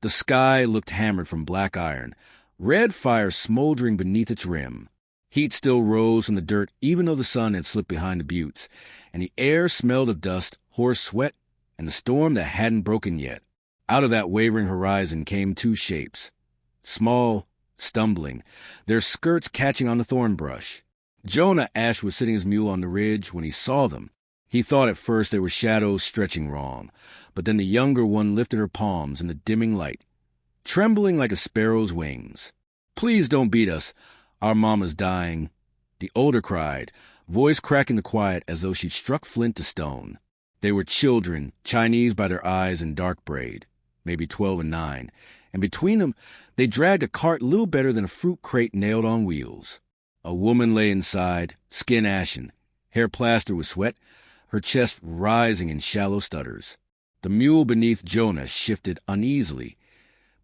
The sky looked hammered from black iron, red fire smoldering beneath its rim. Heat still rose from the dirt even though the sun had slipped behind the buttes, and the air smelled of dust, horse sweat, and the storm that hadn't broken yet. Out of that wavering horizon came two shapes, small, stumbling, their skirts catching on the thorn brush. Jonah Ash was sitting his mule on the ridge when he saw them. He thought at first they were shadows stretching wrong, but then the younger one lifted her palms in the dimming light, trembling like a sparrow's wings. "Please don't beat us. Our mama's dying," the older cried, voice cracking the quiet as though she'd struck flint to stone. They were children, Chinese by their eyes and dark braid, maybe 12 and 9, and between them they dragged a cart little better than a fruit crate nailed on wheels. A woman lay inside, skin ashen, hair plastered with sweat, her chest rising in shallow stutters. The mule beneath Jonah shifted uneasily,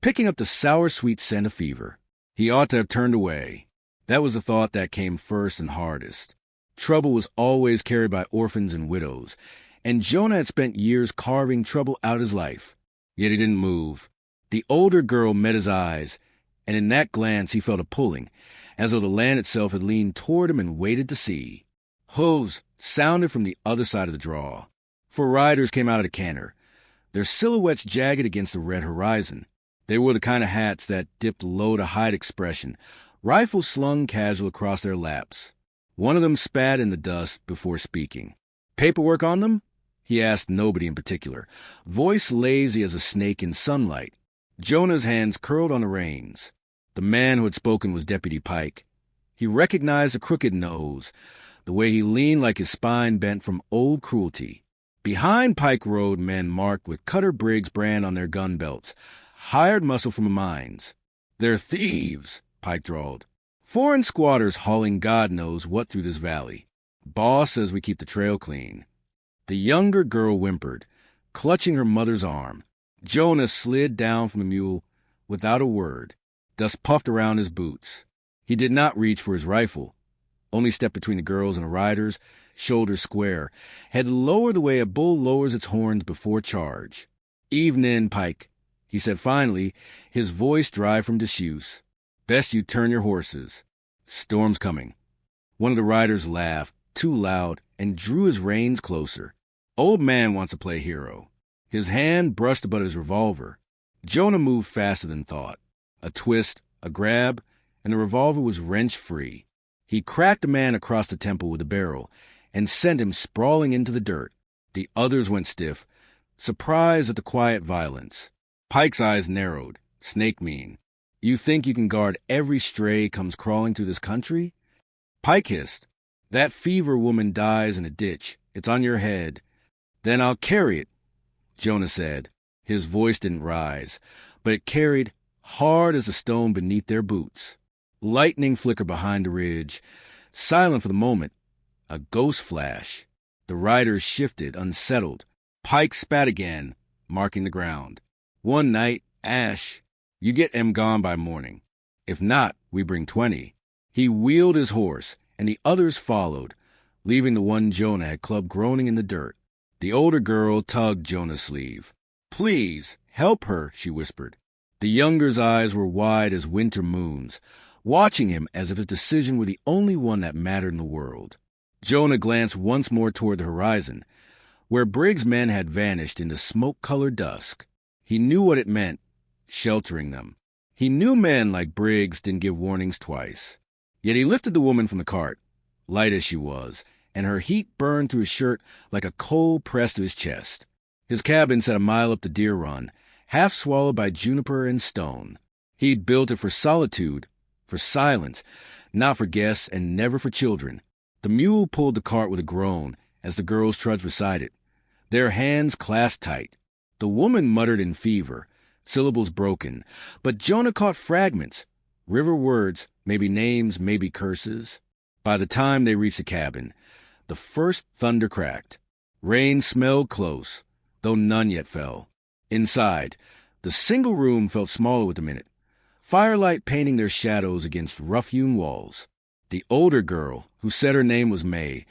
picking up the sour-sweet scent of fever. He ought to have turned away. That was the thought that came first and hardest. Trouble was always carried by orphans and widows, and Jonah had spent years carving trouble out of his life. Yet he didn't move. The older girl met his eyes, and in that glance he felt a pulling, as though the land itself had leaned toward him and waited to see. Hooves sounded from the other side of the draw. 4 riders came out of the canter, their silhouettes jagged against the red horizon. They wore the kind of hats that dipped low to hide expression, rifles slung casual across their laps. One of them spat in the dust before speaking. "Paperwork on them?" he asked nobody in particular, voice lazy as a snake in sunlight. Jonah's hands curled on the reins. The man who had spoken was Deputy Pike. He recognized the crooked nose, the way he leaned like his spine bent from old cruelty. Behind Pike rode men marked with Cutter Briggs brand on their gun belts, hired muscle from the mines. "They're thieves," Pike drawled. "Foreign squatters hauling God knows what through this valley. Boss says we keep the trail clean." The younger girl whimpered, clutching her mother's arm. Jonah slid down from the mule without a word. Dust puffed around his boots. He did not reach for his rifle, only stepped between the girls and the riders, shoulders square, head lower the way a bull lowers its horns before charge. "Evenin', Pike," he said finally, his voice dry from disuse. "Best you turn your horses. Storm's coming." One of the riders laughed, too loud, and drew his reins closer. "Old man wants to play hero." His hand brushed above his revolver. Jonah moved faster than thought. A twist, a grab, and the revolver was wrenched free. He cracked the man across the temple with the barrel and sent him sprawling into the dirt. The others went stiff, surprised at the quiet violence. Pike's eyes narrowed. Snake mean. "You think you can guard every stray comes crawling through this country?" Pike hissed. "That fever woman dies in a ditch. It's on your head." "Then I'll carry it," Jonah said. His voice didn't rise, but it carried hard as the stone beneath their boots. Lightning flickered behind the ridge. Silent for the moment. A ghost flash. The riders shifted, unsettled. Pike spat again, marking the ground. "One night, Ash, you get em gone by morning. If not, we bring 20. He wheeled his horse, and the others followed, leaving the one Jonah had clubbed groaning in the dirt. The older girl tugged Jonah's sleeve. "Please, help her," she whispered. The younger's eyes were wide as winter moons, watching him as if his decision were the only one that mattered in the world. Jonah glanced once more toward the horizon, where Briggs' men had vanished into smoke-colored dusk. He knew what it meant, sheltering them. He knew men like Briggs didn't give warnings twice. Yet he lifted the woman from the cart, light as she was, and her heat burned through his shirt like a coal pressed to his chest. His cabin sat a mile up the Deer Run, half swallowed by juniper and stone. He'd built it for solitude, for silence, not for guests and never for children. The mule pulled the cart with a groan as the girls trudged beside it, their hands clasped tight. The woman muttered in fever, syllables broken, but Jonah caught fragments, river words, maybe names, maybe curses. By the time they reached the cabin, the first thunder cracked. Rain smelled close, though none yet fell. Inside, the single room felt smaller with the minute, firelight painting their shadows against rough-hewn walls. The older girl, who said her name was May,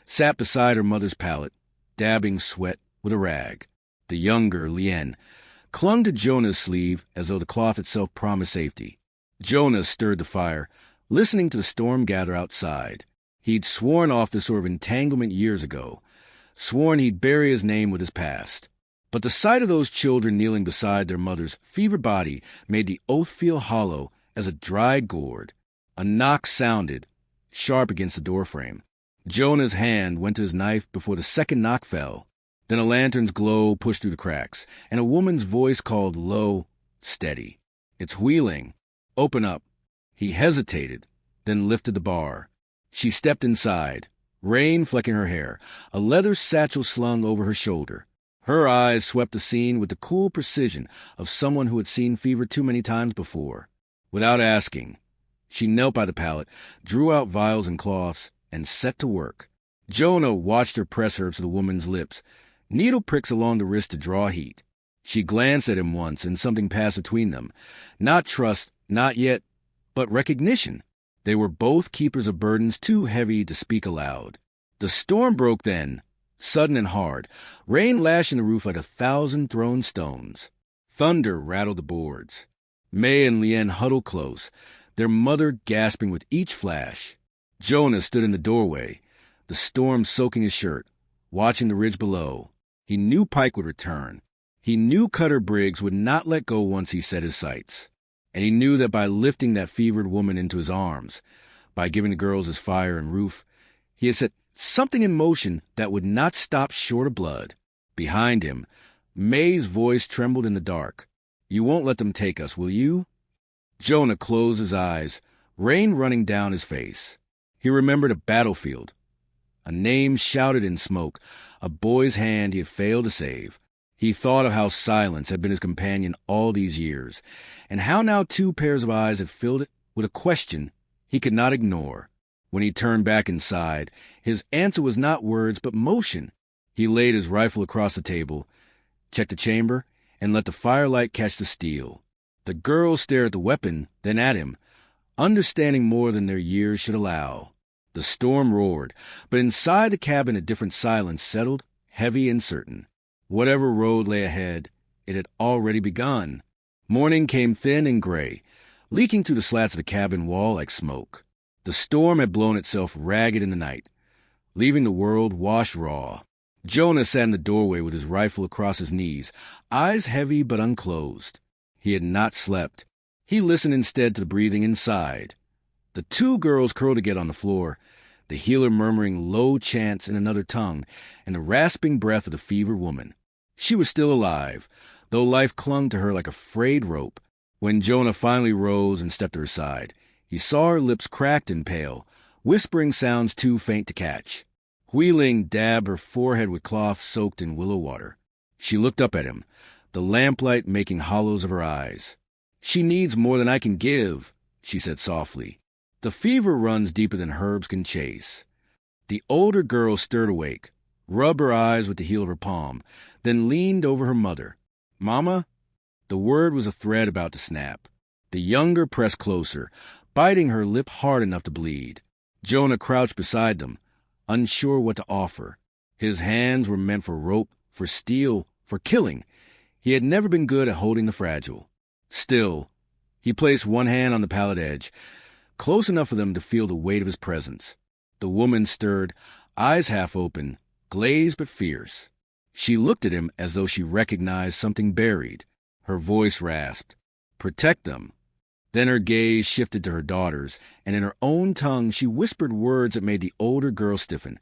sat beside her mother's pallet, dabbing sweat with a rag. The younger, Lien, clung to Jonah's sleeve as though the cloth itself promised safety. Jonah stirred the fire, listening to the storm gather outside. He'd sworn off this sort of entanglement years ago, sworn he'd bury his name with his past. But the sight of those children kneeling beside their mother's fevered body made the oath feel hollow as a dry gourd. A knock sounded, sharp against the doorframe. Jonah's hand went to his knife before the second knock fell. Then a lantern's glow pushed through the cracks, and a woman's voice called low, steady. "It's Wheeling. Open up." He hesitated, then lifted the bar. She stepped inside, rain flecking her hair, a leather satchel slung over her shoulder. Her eyes swept the scene with the cool precision of someone who had seen fever too many times before. Without asking, she knelt by the pallet, drew out vials and cloths, and set to work. Jonah watched her press her to the woman's lips, needle pricks along the wrist to draw heat. She glanced at him once, and something passed between them. Not trust, not yet, but recognition. They were both keepers of burdens too heavy to speak aloud. The storm broke then, sudden and hard, rain lashing the roof like 1,000 thrown stones. Thunder rattled the boards. May and Leanne huddled close, their mother gasping with each flash. Jonah stood in the doorway, the storm soaking his shirt, watching the ridge below. He knew Pike would return. He knew Cutter Briggs would not let go once he set his sights. And he knew that by lifting that fevered woman into his arms, by giving the girls his fire and roof, he had set something in motion that would not stop short of blood. Behind him, May's voice trembled in the dark. "You won't let them take us, will you?" Jonah closed his eyes, rain running down his face. He remembered a battlefield, a name shouted in smoke, a boy's hand he had failed to save. He thought of how silence had been his companion all these years, and how now 2 pairs of eyes had filled it with a question he could not ignore. When he turned back inside, his answer was not words, but motion. He laid his rifle across the table, checked the chamber, and let the firelight catch the steel. The girls stared at the weapon, then at him, understanding more than their years should allow. The storm roared, but inside the cabin a different silence settled, heavy and certain. Whatever road lay ahead, it had already begun. Morning came thin and gray, leaking through the slats of the cabin wall like smoke. The storm had blown itself ragged in the night, leaving the world washed raw. Jonah sat in the doorway with his rifle across his knees, eyes heavy but unclosed. He had not slept. He listened instead to the breathing inside. The 2 girls curled together on the floor, the healer murmuring low chants in another tongue, and the rasping breath of the fevered woman. She was still alive, though life clung to her like a frayed rope. When Jonah finally rose and stepped to her side, he saw her lips cracked and pale, whispering sounds too faint to catch. Wheeling dabbed her forehead with cloth soaked in willow water. She looked up at him, the lamplight making hollows of her eyes. "She needs more than I can give," she said softly. "The fever runs deeper than herbs can chase." The older girl stirred awake, rubbed her eyes with the heel of her palm, then leaned over her mother. "Mama?" The word was a thread about to snap. The younger pressed closer, biting her lip hard enough to bleed. Jonah crouched beside them, unsure what to offer. His hands were meant for rope, for steel, for killing. He had never been good at holding the fragile. Still, he placed one hand on the pallet edge, close enough for them to feel the weight of his presence. The woman stirred, eyes half open, glazed but fierce. She looked at him as though she recognized something buried. Her voice rasped, "Protect them." Then her gaze shifted to her daughters, and in her own tongue she whispered words that made the older girl stiffen,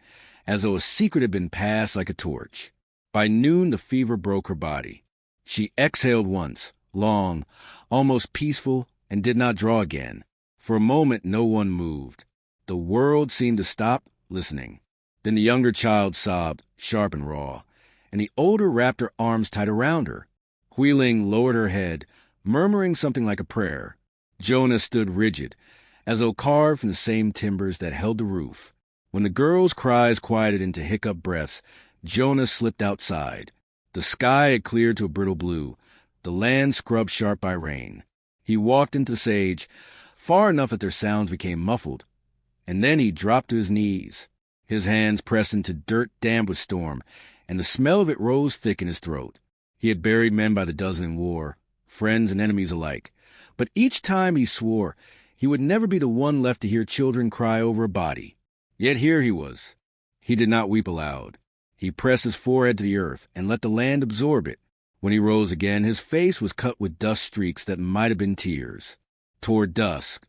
as though a secret had been passed like a torch. By noon the fever broke her body. She exhaled once, long, almost peaceful, and did not draw again. For a moment no one moved. The world seemed to stop, listening. Then the younger child sobbed, sharp and raw, and the older wrapped her arms tight around her. Wheeling lowered her head, murmuring something like a prayer. Jonah stood rigid, as though carved from the same timbers that held the roof. When the girls' cries quieted into hiccup breaths, Jonah slipped outside. The sky had cleared to a brittle blue, the land scrubbed sharp by rain. He walked into the sage, far enough that their sounds became muffled, and then he dropped to his knees. His hands pressed into dirt damp with storm, and the smell of it rose thick in his throat. He had buried men by the dozen in war, friends and enemies alike. But each time he swore he would never be the one left to hear children cry over a body. Yet here he was. He did not weep aloud. He pressed his forehead to the earth and let the land absorb it. When he rose again, his face was cut with dust streaks that might have been tears. Toward dusk,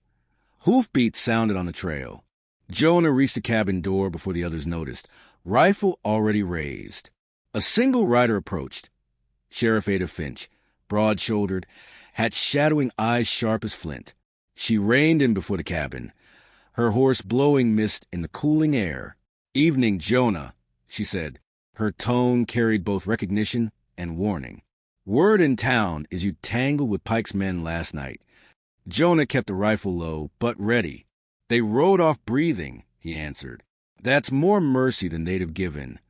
hoofbeats sounded on the trail. Jonah reached the cabin door before the others noticed, rifle already raised. A single rider approached. Sheriff Ada Finch, broad-shouldered, had shadowing eyes sharp as flint. She reined in before the cabin, her horse blowing mist in the cooling air. "Evening, Jonah," she said. Her tone carried both recognition and warning. "Word in town is you tangled with Pike's men last night." Jonah kept the rifle low, but ready. "They rode off breathing," he answered. "That's more mercy than they'd have given."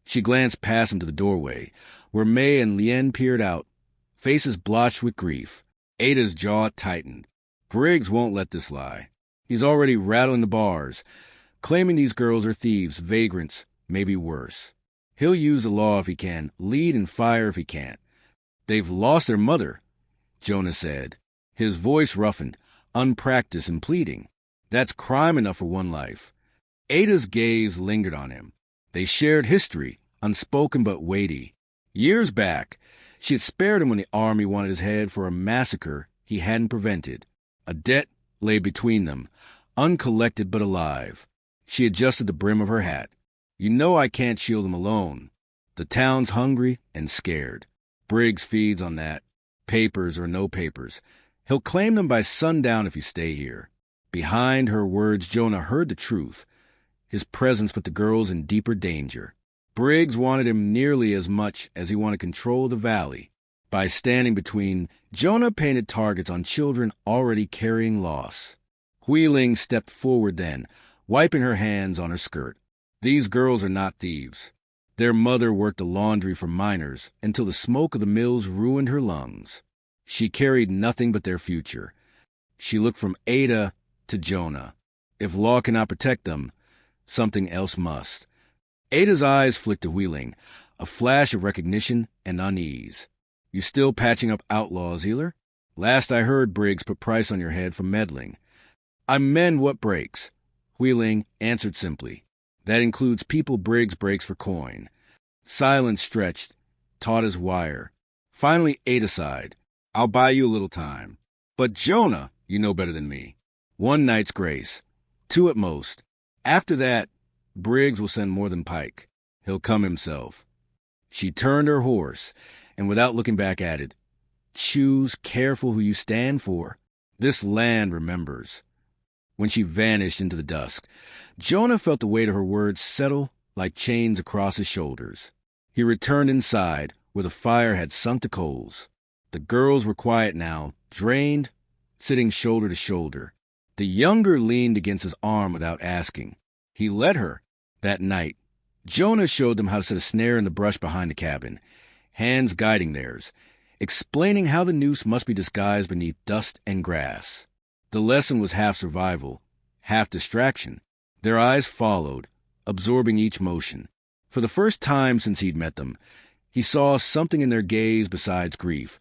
She glanced past him to the doorway, where May and Lien peered out, faces blotched with grief. Ada's jaw tightened. Briggs won't let this lie. He's already rattling the bars, claiming these girls are thieves, vagrants, maybe worse. He'll use the law if he can, lead and fire if he can't. "They've lost their mother," Jonah said, his voice roughened, unpracticed and pleading. "That's crime enough for one life." Ada's gaze lingered on him. They shared history, unspoken but weighty. Years back, she had spared him when the army wanted his head for a massacre he hadn't prevented. A debt lay between them, uncollected but alive. She adjusted the brim of her hat. "You know I can't shield them alone. The town's hungry and scared. Briggs feeds on that, papers or no papers. He'll claim them by sundown if you stay here." Behind her words, Jonah heard the truth. His presence put the girls in deeper danger. Briggs wanted him nearly as much as he wanted control of the valley. By standing between, Jonah painted targets on children already carrying loss. Wheeling stepped forward then, wiping her hands on her skirt. "These girls are not thieves. Their mother worked the laundry for miners until the smoke of the mills ruined her lungs. She carried nothing but their future." She looked from Ada to Jonah. If law cannot protect them, something else must. Ada's eyes flicked to Wheeling, a flash of recognition and unease. "You still patching up outlaws, Healer? Last I heard, Briggs put price on your head for meddling." "I mend what breaks," Wheeling answered simply. "That includes people Briggs breaks for coin." Silence stretched, taut as wire. Finally, Ada sighed. "I'll buy you a little time. But Jonah, you know better than me. 1 night's grace. 2 at most. After that, Briggs will send more than Pike. He'll come himself." She turned her horse, and without looking back added, "Choose careful who you stand for. This land remembers." When she vanished into the dusk, Jonah felt the weight of her words settle like chains across his shoulders. He returned inside, where the fire had sunk to coals. The girls were quiet now, drained, sitting shoulder to shoulder. The younger leaned against his arm without asking. He let her. That night, Jonah showed them how to set a snare in the brush behind the cabin, hands guiding theirs, explaining how the noose must be disguised beneath dust and grass. The lesson was half survival, half distraction. Their eyes followed, absorbing each motion. For the first time since he'd met them, he saw something in their gaze besides grief,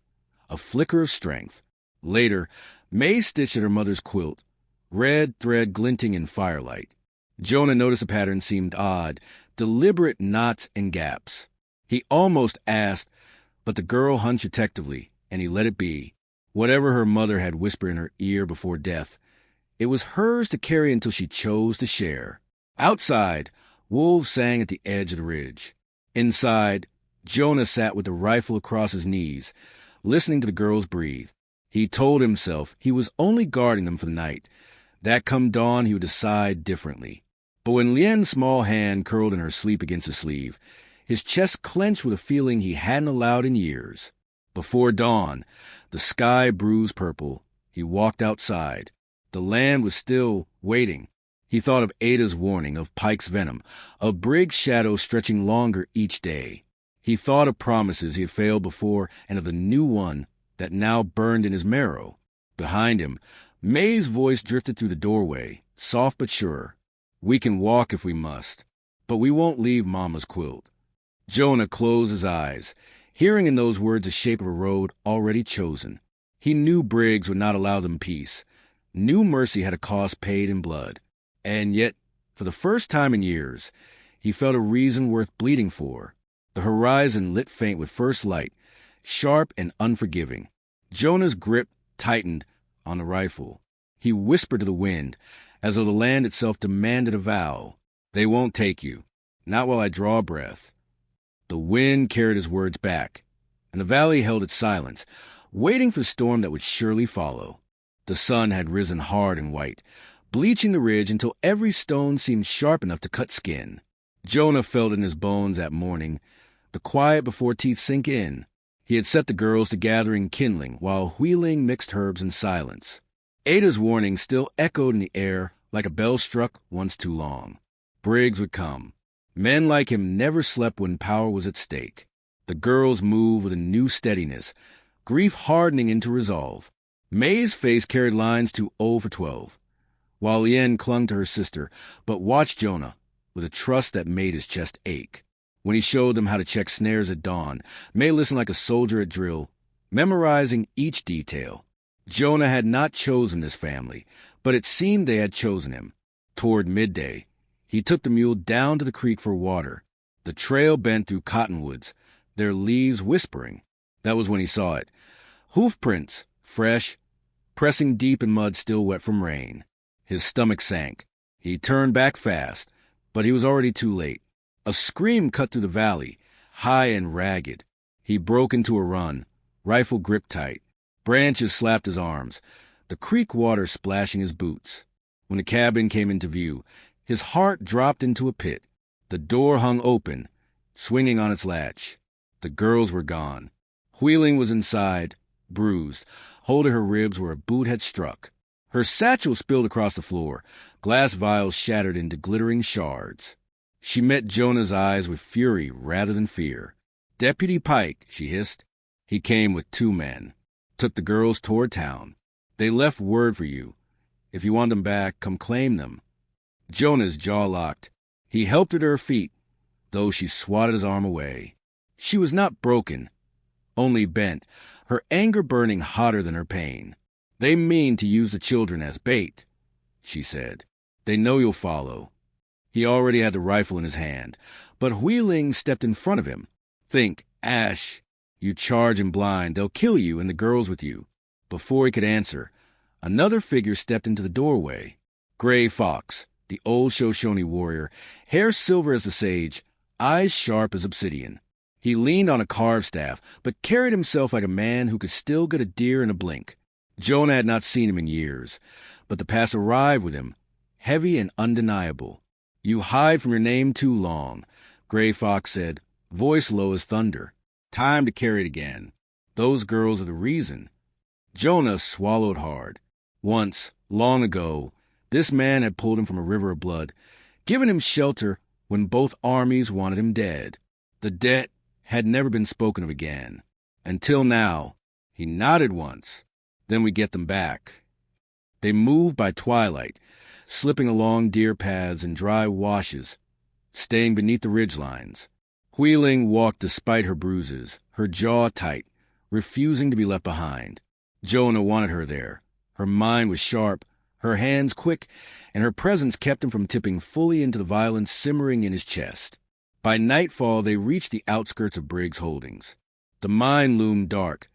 a flicker of strength. Later, May stitched at her mother's quilt, red thread glinting in firelight. Jonah noticed a pattern seemed odd, deliberate knots and gaps. He almost asked, but the girl hunched detectively, and he let it be. Whatever her mother had whispered in her ear before death, it was hers to carry until she chose to share. Outside, wolves sang at the edge of the ridge. Inside, Jonah sat with the rifle across his knees, listening to the girls breathe. He told himself he was only guarding them for the night. That come dawn, he would decide differently. But when Lien's small hand curled in her sleep against his sleeve, his chest clenched with a feeling he hadn't allowed in years. Before dawn, the sky bruised purple. He walked outside. The land was still waiting. He thought of Ada's warning, of Pike's venom, of Briggs' shadow stretching longer each day. He thought of promises he had failed before and of the new one that now burned in his marrow. Behind him, May's voice drifted through the doorway, soft but sure. "We can walk if we must, but we won't leave Mama's quilt." Jonah closed his eyes. hearing in those words the shape of a road already chosen. He knew Briggs would not allow them peace, knew mercy had a cost paid in blood, and yet, for the first time in years, he felt a reason worth bleeding for. The horizon lit faint with first light, sharp and unforgiving. Jonah's grip tightened on the rifle. He whispered to the wind, as though the land itself demanded a vow. "They won't take you. Not while I draw breath." The wind carried his words back, and the valley held its silence, waiting for the storm that would surely follow. The sun had risen hard and white, bleaching the ridge until every stone seemed sharp enough to cut skin. Jonah felt in his bones that morning, the quiet before teeth sink in. He had set the girls to gathering kindling while wheeling mixed herbs in silence. Ada's warning still echoed in the air like a bell struck once too long. Briggs would come. Men like him never slept when power was at stake. The girls moved with a new steadiness, grief hardening into resolve. May's face carried lines too old for 12, while Lien clung to her sister, but watched Jonah with a trust that made his chest ache. When he showed them how to check snares at dawn, May listened like a soldier at drill, memorizing each detail. Jonah had not chosen this family, but it seemed they had chosen him. Toward midday, he took the mule down to the creek for water. The trail bent through cottonwoods, their leaves whispering. That was when he saw it. Hoof prints, fresh, pressing deep in mud still wet from rain. His stomach sank. He turned back fast, but he was already too late. A scream cut through the valley, high and ragged. He broke into a run, rifle gripped tight. Branches slapped his arms, the creek water splashing his boots. When the cabin came into view, his heart dropped into a pit. The door hung open, swinging on its latch. The girls were gone. Wheeling was inside, bruised, holding her ribs where a boot had struck. Her satchel spilled across the floor, glass vials shattered into glittering shards. She met Jonah's eyes with fury rather than fear. "Deputy Pike," she hissed. He came with 2 men. Took the girls toward town. "They left word for you. If you want them back, come claim them." Jonah's jaw locked. He helped her to her feet, though she swatted his arm away. She was not broken, only bent, her anger burning hotter than her pain. "They mean to use the children as bait," she said. "They know you'll follow." He already had the rifle in his hand, but Wheeling stepped in front of him. "Think, Ash. You charge in blind, they'll kill you and the girls with you." Before he could answer, another figure stepped into the doorway. Gray Fox, the old Shoshone warrior, hair silver as the sage, eyes sharp as obsidian. He leaned on a carved staff, but carried himself like a man who could still get a deer in a blink. Jonah had not seen him in years, but the past arrived with him, heavy and undeniable. "You hide from your name too long," Gray Fox said, voice low as thunder. "Time to carry it again. Those girls are the reason." Jonah swallowed hard. Once, long ago, this man had pulled him from a river of blood, given him shelter when both armies wanted him dead. The debt had never been spoken of again. Until now. He nodded once. "Then we get them back." They moved by twilight, slipping along deer paths and dry washes, staying beneath the ridgelines. Wheeling walked despite her bruises, her jaw tight, refusing to be left behind. Jonah wanted her there. Her mind was sharp, her hands quick, and her presence kept him from tipping fully into the violence simmering in his chest. By nightfall, they reached the outskirts of Briggs Holdings. The mine loomed dark,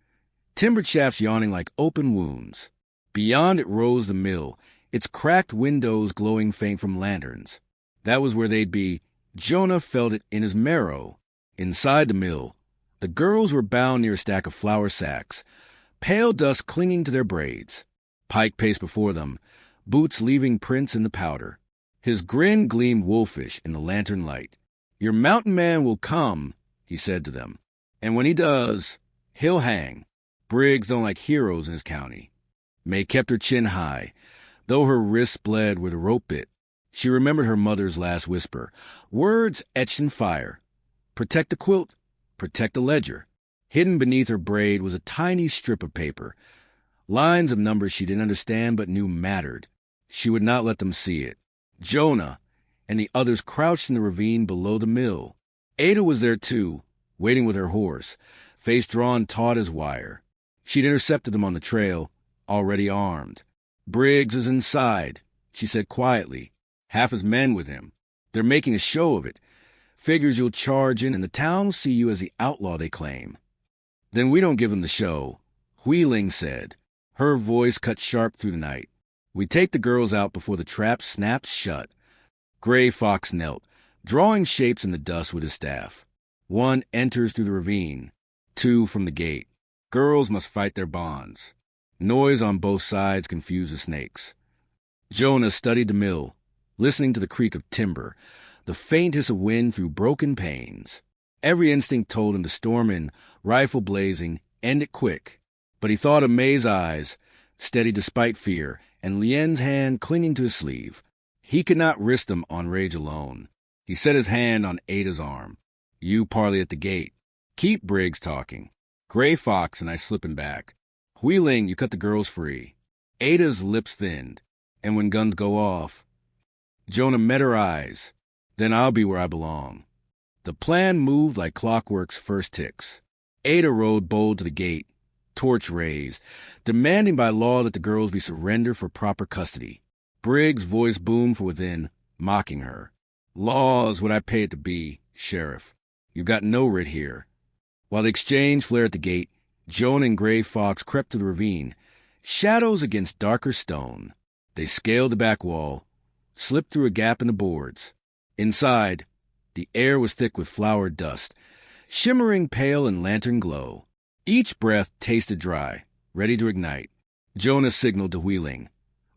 timbered shafts yawning like open wounds. Beyond it rose the mill, its cracked windows glowing faint from lanterns. That was where they'd be. Jonah felt it in his marrow. Inside the mill, the girls were bound near a stack of flour sacks, pale dust clinging to their braids. Pike paced before them, boots leaving prints in the powder. His grin gleamed wolfish in the lantern light. "Your mountain man will come," he said to them. "And when he does, he'll hang. Briggs don't like heroes in his county." May kept her chin high, though her wrists bled where the rope bit. She remembered her mother's last whisper, words etched in fire. Protect the quilt, protect the ledger. Hidden beneath her braid was a tiny strip of paper, lines of numbers she didn't understand but knew mattered. She would not let them see it. Jonah and the others crouched in the ravine below the mill. Ada was there too, waiting with her horse, face drawn taut as wire. She'd intercepted them on the trail, already armed. "Briggs is inside," she said quietly. "Half his men with him. They're making a show of it. Figures you'll charge in, and the town will see you as the outlaw they claim." "Then we don't give them the show," Hui-Ling said. Her voice cut sharp through the night. "We take the girls out before the trap snaps shut." Gray Fox knelt, drawing shapes in the dust with his staff. One enters through the ravine, two from the gate. Girls must fight their bonds. Noise on both sides confused the snakes. Jonah studied the mill, listening to the creak of timber, the faint hiss of wind through broken panes. Every instinct told him to storm in, rifle blazing, end it quick. But he thought of May's eyes, steady despite fear, and Lien's hand clinging to his sleeve. He could not risk them on rage alone. He set his hand on Ada's arm. "You parley at the gate. Keep Briggs talking. Gray Fox and I slipping back. Hui-Ling, you cut the girls free." Ada's lips thinned. "And when guns go off..." Jonah met her eyes. "Then I'll be where I belong." The plan moved like clockwork's first ticks. Ada rode bold to the gate, torch raised, demanding by law that the girls be surrendered for proper custody. Briggs' voice boomed from within, mocking her. "Law's what I pay it to be, Sheriff. You've got no writ here." While the exchange flared at the gate, Jonah and Gray Fox crept to the ravine, shadows against darker stone. They scaled the back wall, slipped through a gap in the boards. Inside, the air was thick with flour dust, shimmering pale in lantern glow. Each breath tasted dry, ready to ignite. Jonah signaled to Hui-Ling,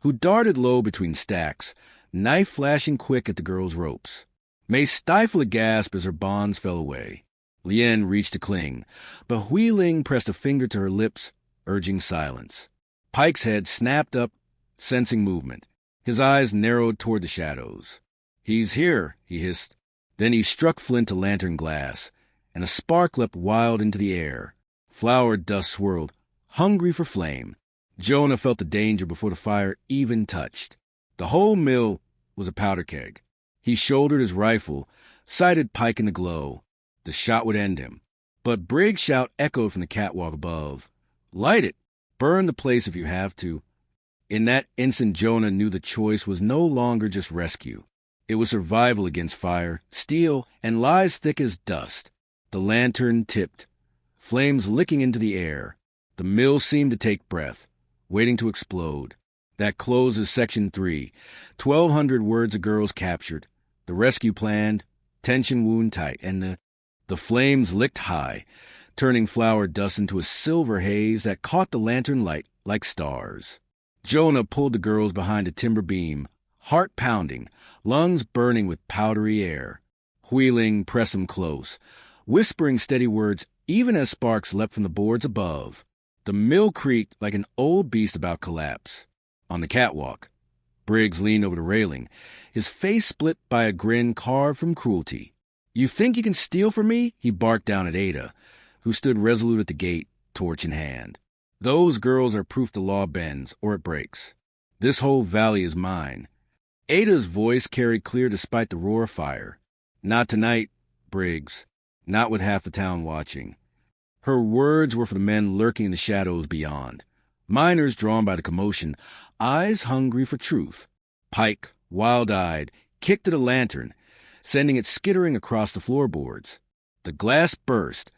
who darted low between stacks, knife flashing quick at the girl's ropes. May stifled a gasp as her bonds fell away. Lien reached to cling, but Hui-Ling pressed a finger to her lips, urging silence. Pike's head snapped up, sensing movement. His eyes narrowed toward the shadows. "He's here," he hissed. Then he struck flint to lantern glass, and a spark leapt wild into the air. Flour dust swirled, hungry for flame. Jonah felt the danger before the fire even touched. The whole mill was a powder keg. He shouldered his rifle, sighted Pike in the glow. The shot would end him. But Briggs' shout echoed from the catwalk above. "Light it! Burn the place if you have to." In that instant, Jonah knew the choice was no longer just rescue. It was survival against fire, steel, and lies thick as dust. The lantern tipped, flames licking into the air. The mill seemed to take breath, waiting to explode. That closes Section 3. 1,200 words of girls captured. The rescue planned, tension wound tight, and the flames licked high, turning flour dust into a silver haze that caught the lantern light like stars. Jonah pulled the girls behind a timber beam, heart pounding, lungs burning with powdery air. Hui-Ling pressed them close, whispering steady words even as sparks leapt from the boards above. The mill creaked like an old beast about collapse. On the catwalk, Briggs leaned over the railing, his face split by a grin carved from cruelty. "You think you can steal from me?" he barked down at Ada, who stood resolute at the gate, torch in hand. "Those girls are proof the law bends, or it breaks. This whole valley is mine." Ada's voice carried clear despite the roar of fire. "Not tonight, Briggs. Not with half the town watching." Her words were for the men lurking in the shadows beyond. Miners drawn by the commotion, eyes hungry for truth. Pike, wild-eyed, kicked at a lantern, sending it skittering across the floorboards. The glass burst,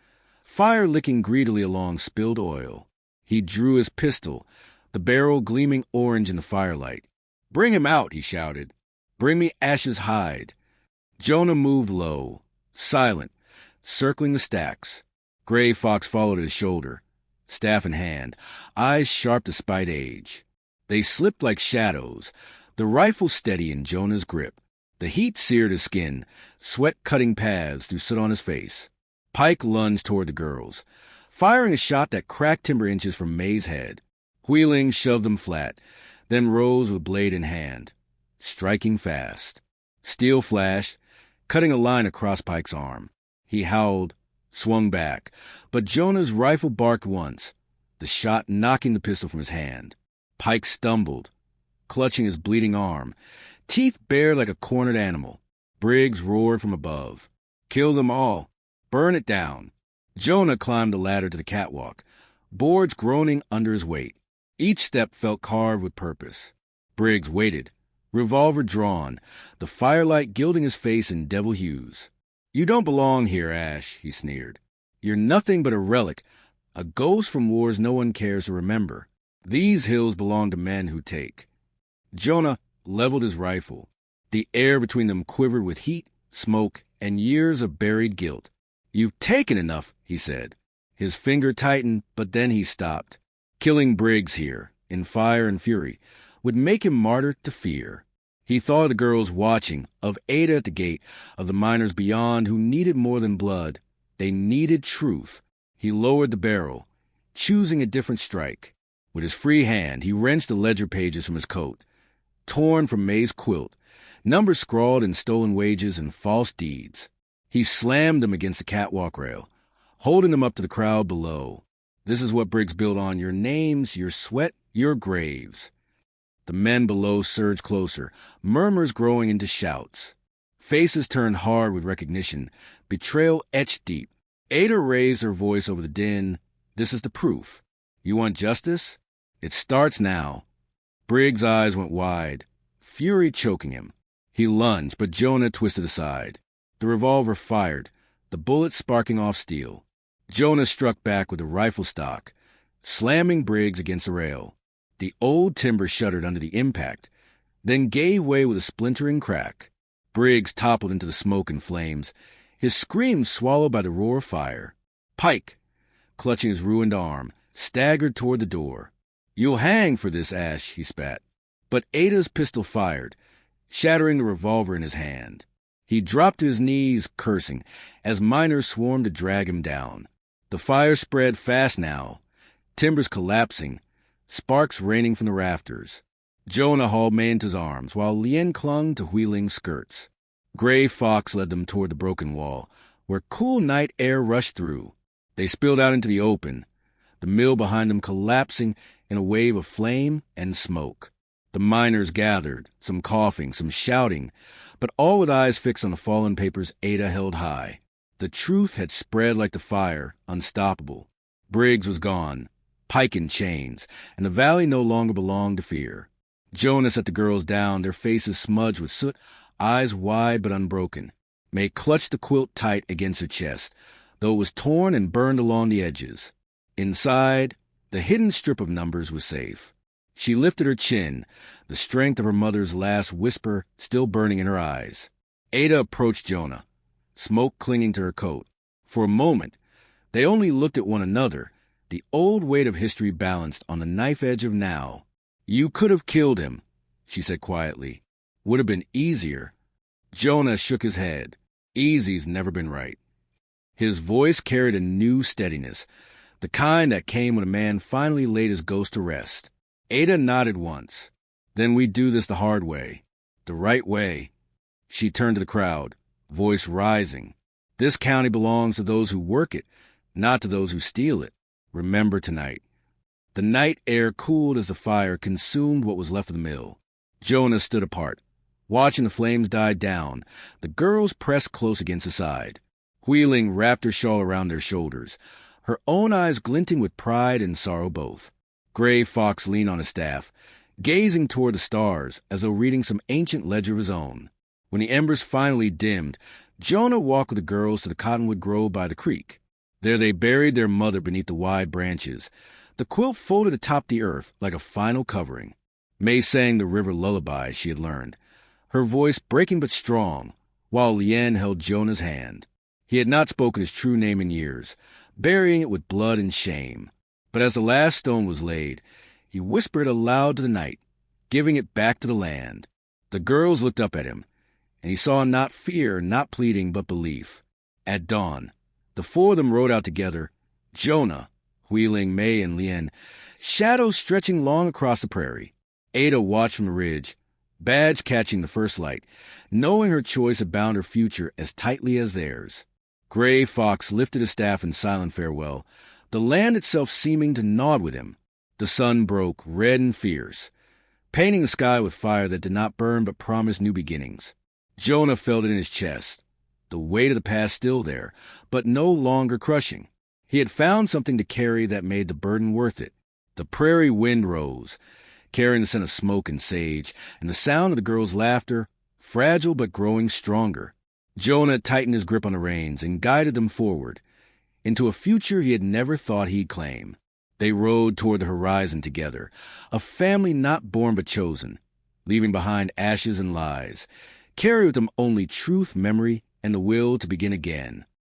fire licking greedily along spilled oil. He drew his pistol, the barrel gleaming orange in the firelight. "Bring him out," he shouted. "Bring me Ash's hide." Jonah moved low, silent, circling the stacks. Gray Fox followed at his shoulder, staff in hand, eyes sharp despite age. They slipped like shadows, the rifle steady in Jonah's grip. The heat seared his skin, sweat cutting paths through soot on his face. Pike lunged toward the girls, firing a shot that cracked timber inches from May's head. Hui-Ling shoved them flat, then rose with blade in hand, striking fast. Steel flashed, cutting a line across Pike's arm. He howled, swung back, but Jonah's rifle barked once, the shot knocking the pistol from his hand. Pike stumbled, clutching his bleeding arm, teeth bared like a cornered animal. Briggs roared from above. "Kill them all. Burn it down." Jonah climbed the ladder to the catwalk, boards groaning under his weight. Each step felt carved with purpose. Briggs waited, revolver drawn, the firelight gilding his face in devil hues. "You don't belong here, Ash," he sneered. "You're nothing but a relic, a ghost from wars no one cares to remember. These hills belong to men who take." Jonah leveled his rifle. The air between them quivered with heat, smoke, and years of buried guilt. "You've taken enough," he said. His finger tightened, but then he stopped. Killing Briggs here, in fire and fury, would make him martyr to fear. He thought of the girls watching, of Ada at the gate, of the miners beyond who needed more than blood. They needed truth. He lowered the barrel, choosing a different strike. With his free hand, he wrenched the ledger pages from his coat. Torn from May's quilt, numbers scrawled in stolen wages and false deeds. He slammed them against the catwalk rail, holding them up to the crowd below. This is what Briggs built on: your names, your sweat, your graves. The men below surged closer, murmurs growing into shouts. Faces turned hard with recognition, betrayal etched deep. Ada raised her voice over the din. "This is the proof. You want justice? It starts now." Briggs' eyes went wide, fury choking him. He lunged, but Jonah twisted aside. The revolver fired, the bullet sparking off steel. Jonah struck back with the rifle stock, slamming Briggs against the rail. The old timber shuddered under the impact, then gave way with a splintering crack. Briggs toppled into the smoke and flames, his screams swallowed by the roar of fire. Pike, clutching his ruined arm, staggered toward the door. "You'll hang for this, Ash," he spat. But Ada's pistol fired, shattering the revolver in his hand. He dropped to his knees, cursing, as miners swarmed to drag him down. The fire spread fast now, timbers collapsing, sparks raining from the rafters. Jonah hauled May into his arms, while Lien clung to wheeling skirts. Gray Fox led them toward the broken wall, where cool night air rushed through. They spilled out into the open, the mill behind them collapsing in a wave of flame and smoke. The miners gathered, some coughing, some shouting, but all with eyes fixed on the fallen papers Ada held high. The truth had spread like the fire, unstoppable. Briggs was gone, Pike in chains, and the valley no longer belonged to fear. Jonah set the girls down, their faces smudged with soot, eyes wide but unbroken. May clutched the quilt tight against her chest, though it was torn and burned along the edges. Inside, the hidden strip of numbers was safe. She lifted her chin, the strength of her mother's last whisper still burning in her eyes. Ada approached Jonah, smoke clinging to her coat. For a moment, they only looked at one another, the old weight of history balanced on the knife edge of now. "You could have killed him," she said quietly. "Would have been easier." Jonah shook his head. Easy's never been right. His voice carried a new steadiness, the kind that came when a man finally laid his ghost to rest. Ada nodded once. "Then we do this the hard way. The right way." She turned to the crowd, voice rising. "This county belongs to those who work it, not to those who steal it. Remember tonight." The night air cooled as the fire consumed what was left of the mill. Jonah stood apart, watching the flames die down. The girls pressed close against his side. Wheeling wrapped her shawl around their shoulders, her own eyes glinting with pride and sorrow both. Gray Fox leaned on his staff, gazing toward the stars as though reading some ancient ledger of his own. When the embers finally dimmed, Jonah walked with the girls to the cottonwood grove by the creek. There they buried their mother beneath the wide branches, the quilt folded atop the earth like a final covering. May sang the river lullaby she had learned, her voice breaking but strong, while Lien held Jonah's hand. He had not spoken his true name in years, burying it with blood and shame. But as the last stone was laid, he whispered aloud to the night, giving it back to the land. The girls looked up at him, and he saw not fear, not pleading, but belief. At dawn, the four of them rode out together, Jonah, wheeling May and Lien, shadows stretching long across the prairie. Ada watched from the ridge, Badge catching the first light, knowing her choice had bound her future as tightly as theirs. Gray Fox lifted his staff in silent farewell, the land itself seeming to nod with him. The sun broke, red and fierce, painting the sky with fire that did not burn but promised new beginnings. Jonah felt it in his chest, the weight of the past still there, but no longer crushing. He had found something to carry that made the burden worth it. The prairie wind rose, carrying the scent of smoke and sage, and the sound of the girls' laughter, fragile but growing stronger. Jonah tightened his grip on the reins and guided them forward, into a future he had never thought he'd claim. They rode toward the horizon together, a family not born but chosen, leaving behind ashes and lies, carry with them only truth, memory, and the will to begin again.